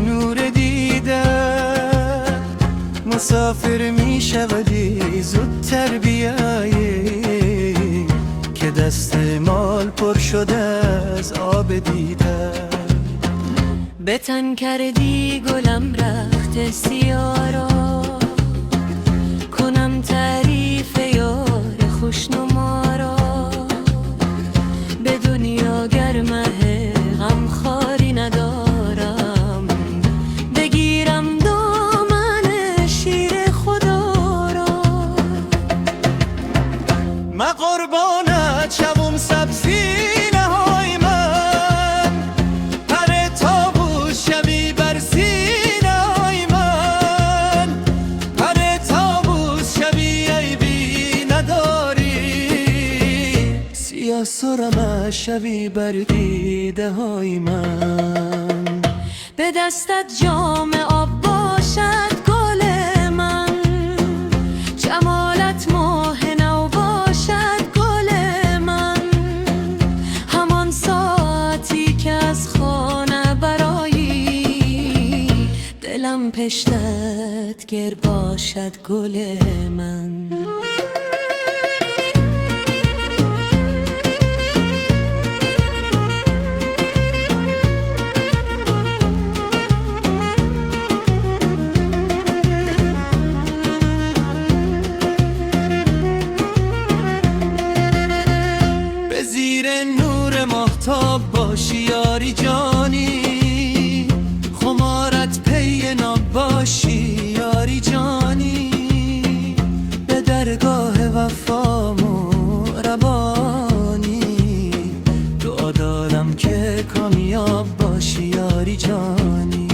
نور دیده مسافر می شودی زودتر بیایی که دست مال پر شده از آب دیده. به تن کردی گلم رخت سیارا، کنم تعریف یار خوشنما را. به دنیا گرمه غم خاری ندارم، بگیرم دامن شیر خدا را. من قربانت شوم سبزینه های من، پر تابوس شوی بر سینه های من. پر تابوس شوی عیبی نداری، سیاه سرم شوی بر دیده های من. به دستت جام آب باشد گل من، جمالت ماه نو باشد گل من. همان ساعتی که از خانه برایی، دلم پشتت گر باشد گل من. زیر نور ماهتاب باشی یاری جانی، خمارت پی ناب باشی یاری جانی. به درگاه وفامو ربانی، دعا دارم که کامیاب باشی یاری جانی.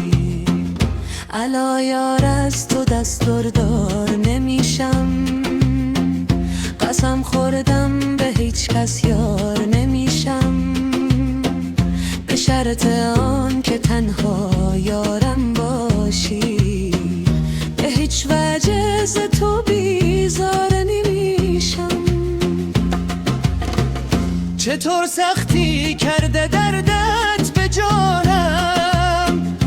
الا یار از تو دستوردار نمیشم، قسم خوردم به هیچ کس یار نمیشم. به شرط آن که تنها یارم باشی، به هیچ وجه ز تو بیزار نمیشم. چطور سختی کرده دردت به جانم،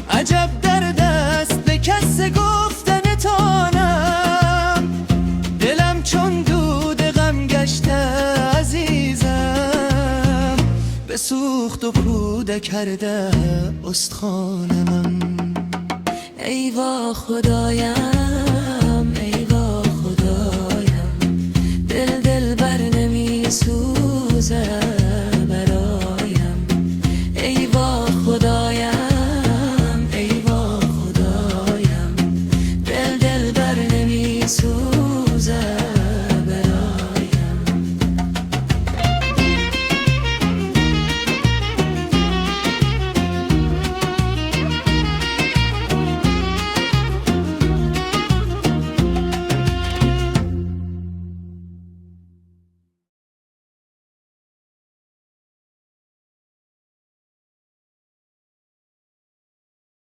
عجب درد است به کس گفتن تانم. دلم چون دود غم گشته عزیزم، به سوخت و پوده کرده استخوانم. ای وا خدایم، ای وا خدایم، دل بر نمی سوزد.